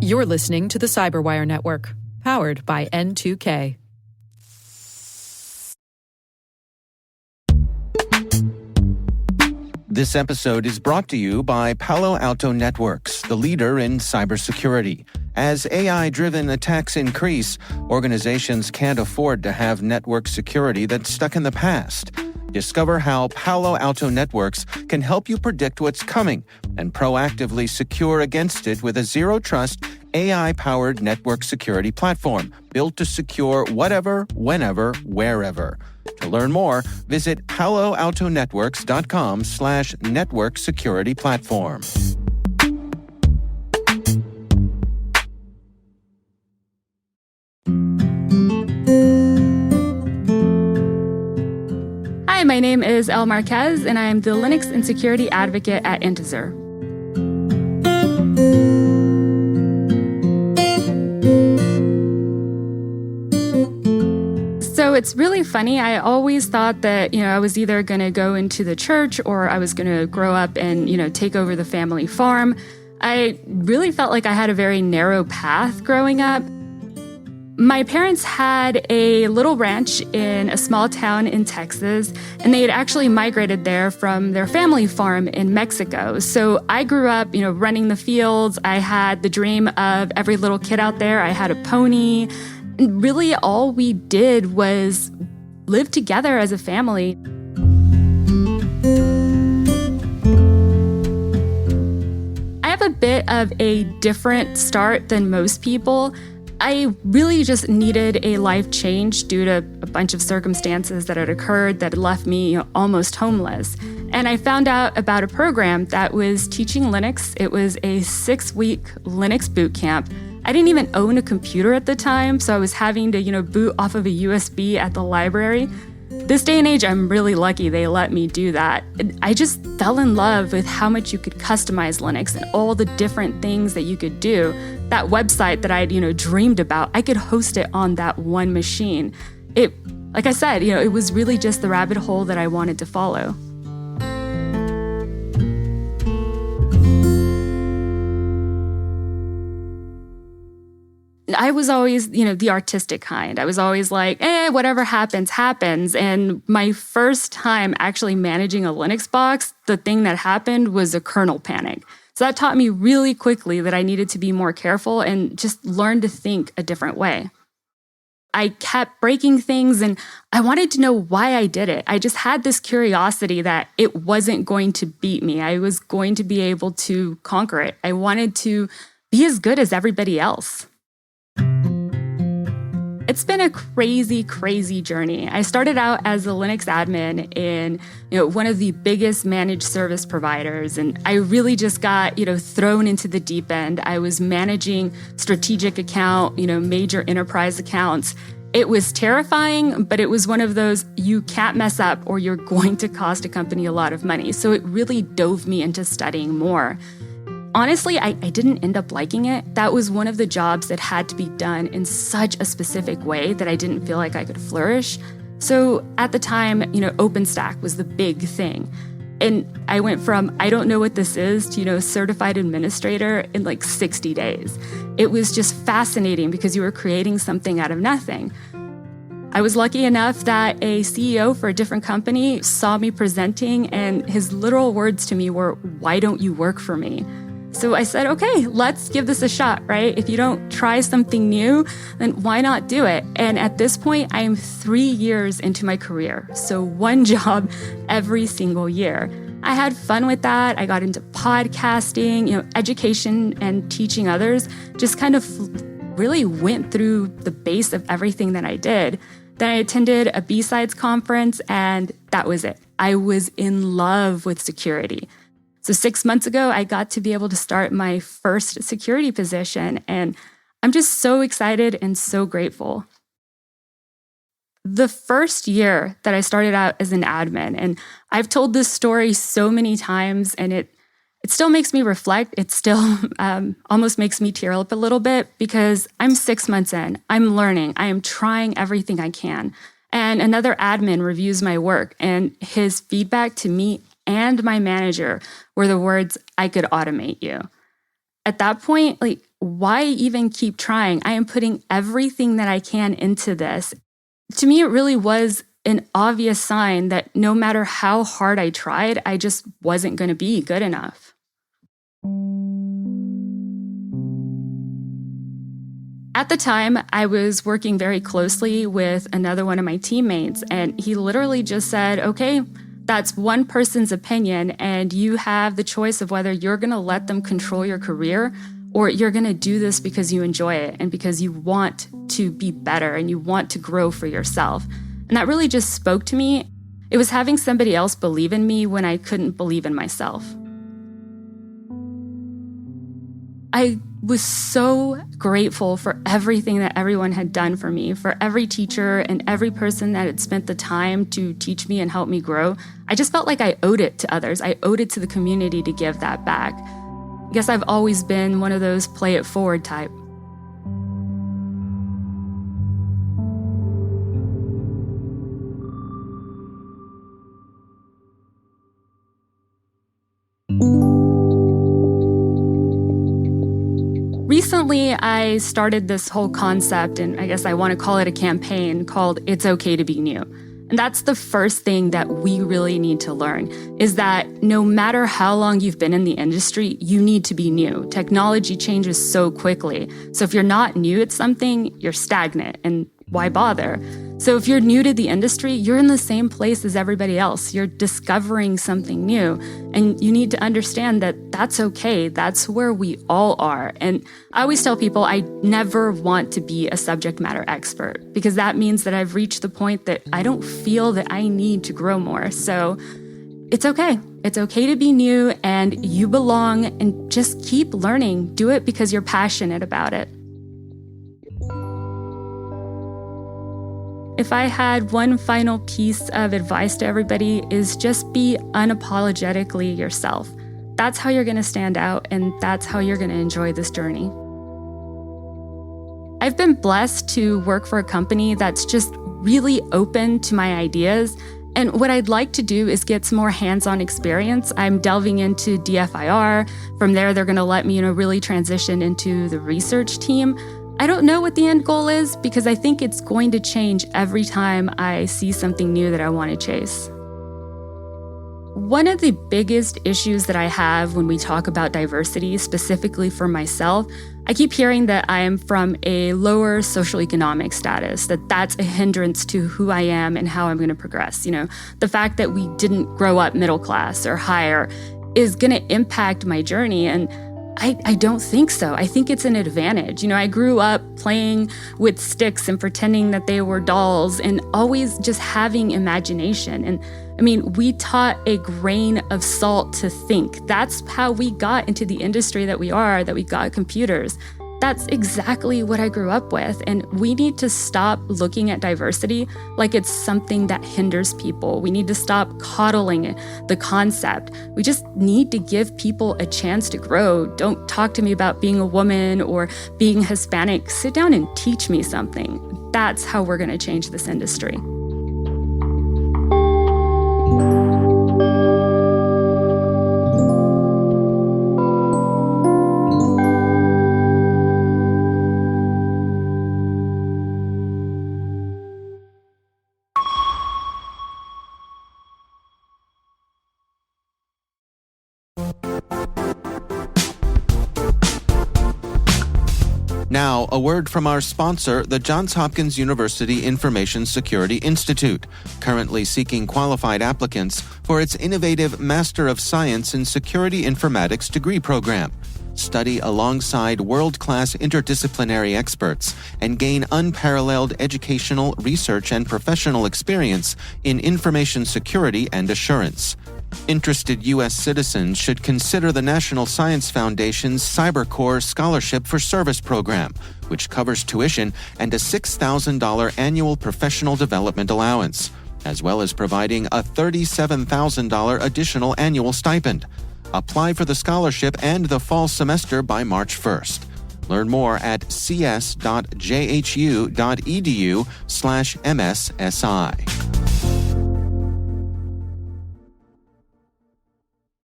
You're listening to the Cyberwire Network, powered by N2K. This episode is brought to you by Palo Alto Networks, the leader in cybersecurity. As AI-driven attacks increase, organizations can't afford to have network security that's stuck in the past. Discover how Palo Alto Networks can help you predict what's coming and proactively secure against it with a zero-trust, AI-powered network security platform built to secure whatever, whenever, wherever. To learn more, visit paloaltonetworks.com/network security platform. Hi, my name is Ell Marquez, and I am the Linux and security advocate at Intezer. So it's really funny. I always thought that, I was either going to go into the church or I was going to grow up and, take over the family farm. I really felt like I had a very narrow path growing up. My parents had a little ranch in a small town in Texas, and they had actually migrated there from their family farm in Mexico. So I grew up, running the fields. I had the dream of every little kid out there. I had a pony. And really, all we did was live together as a family. I have a bit of a different start than most people. I really just needed a life change due to a bunch of circumstances that had occurred that had left me almost homeless. And I found out about a program that was teaching Linux. It was a 6-week Linux boot camp. I didn't even own a computer at the time, so I was having to, boot off of a USB at the library. This day and age, I'm really lucky they let me do that. I just fell in love with how much you could customize Linux and all the different things that you could do. That website that I'd, dreamed about, I could host it on that one machine. Like I said, it was really just the rabbit hole that I wanted to follow. I was always, the artistic kind. I was always like, whatever happens, happens. And my first time actually managing a Linux box, the thing that happened was a kernel panic. So that taught me really quickly that I needed to be more careful and just learn to think a different way. I kept breaking things and I wanted to know why I did it. I just had this curiosity that it wasn't going to beat me. I was going to be able to conquer it. I wanted to be as good as everybody else. It's been a crazy, crazy journey. I started out as a Linux admin in, one of the biggest managed service providers, and I really just got, thrown into the deep end. I was managing strategic account, major enterprise accounts. It was terrifying, but it was one of those you can't mess up or you're going to cost a company a lot of money. So it really dove me into studying more. Honestly, I didn't end up liking it. That was one of the jobs that had to be done in such a specific way that I didn't feel like I could flourish. So at the time, OpenStack was the big thing. And I went from, I don't know what this is, to, certified administrator in like 60 days. It was just fascinating because you were creating something out of nothing. I was lucky enough that a CEO for a different company saw me presenting, and his literal words to me were, "Why don't you work for me?" So I said, okay, let's give this a shot, right? If you don't try something new, then why not do it? And at this point, I am 3 years into my career. So one job every single year. I had fun with that. I got into podcasting, education and teaching others, just kind of really went through the base of everything that I did. Then I attended a BSides Conference, and that was it. I was in love with security. So 6 months ago, I got to be able to start my first security position, and I'm just so excited and so grateful. The first year that I started out as an admin, and I've told this story so many times, and it still makes me reflect. It still almost makes me tear up a little bit because I'm 6 months in. I'm learning. I am trying everything I can. And another admin reviews my work, and his feedback to me and my manager were the words, "I could automate you." At that point, why even keep trying? I am putting everything that I can into this. To me, it really was an obvious sign that no matter how hard I tried, I just wasn't going to be good enough. At the time, I was working very closely with another one of my teammates, and he literally just said, okay, that's one person's opinion, and you have the choice of whether you're going to let them control your career or you're going to do this because you enjoy it and because you want to be better and you want to grow for yourself. And that really just spoke to me. It was having somebody else believe in me when I couldn't believe in myself. I was so grateful for everything that everyone had done for me, for every teacher and every person that had spent the time to teach me and help me grow. I just felt like I owed it to others. I owed it to the community to give that back. I guess I've always been one of those play it forward type. Recently, I started this whole concept, and I guess I want to call it a campaign called It's Okay to Be New. And that's the first thing that we really need to learn, is that no matter how long you've been in the industry, you need to be new. Technology changes so quickly. So if you're not new at something, you're stagnant, and why bother? So if you're new to the industry, you're in the same place as everybody else. You're discovering something new, and you need to understand that that's okay. That's where we all are. And I always tell people I never want to be a subject matter expert, because that means that I've reached the point that I don't feel that I need to grow more. So it's okay. It's okay to be new, and you belong, and just keep learning. Do it because you're passionate about it. If I had one final piece of advice to everybody, is just be unapologetically yourself. That's how you're going to stand out, and that's how you're going to enjoy this journey. I've been blessed to work for a company that's just really open to my ideas. And what I'd like to do is get some more hands-on experience. I'm delving into DFIR. From there, they're going to let me, really transition into the research team. I don't know what the end goal is, because I think it's going to change every time I see something new that I want to chase. One of the biggest issues that I have when we talk about diversity, specifically for myself, I keep hearing that I am from a lower socioeconomic status, that's a hindrance to who I am and how I'm going to progress. The fact that we didn't grow up middle class or higher is going to impact my journey, and I don't think so. I think it's an advantage. I grew up playing with sticks and pretending that they were dolls and always just having imagination. And we taught a grain of salt to think. That's how we got into the industry that we got computers. That's exactly what I grew up with. And we need to stop looking at diversity like it's something that hinders people. We need to stop coddling the concept. We just need to give people a chance to grow. Don't talk to me about being a woman or being Hispanic. Sit down and teach me something. That's how we're going to change this industry. Now, a word from our sponsor, the Johns Hopkins University Information Security Institute, currently seeking qualified applicants for its innovative Master of Science in Security Informatics degree program. Study alongside world-class interdisciplinary experts and gain unparalleled educational, research, and professional experience in information security and assurance. Interested U.S. citizens should consider the National Science Foundation's CyberCore Scholarship for Service program, which covers tuition and a $6,000 annual professional development allowance, as well as providing a $37,000 additional annual stipend. Apply for the scholarship and the fall semester by March 1st. Learn more at cs.jhu.edu/MSSI.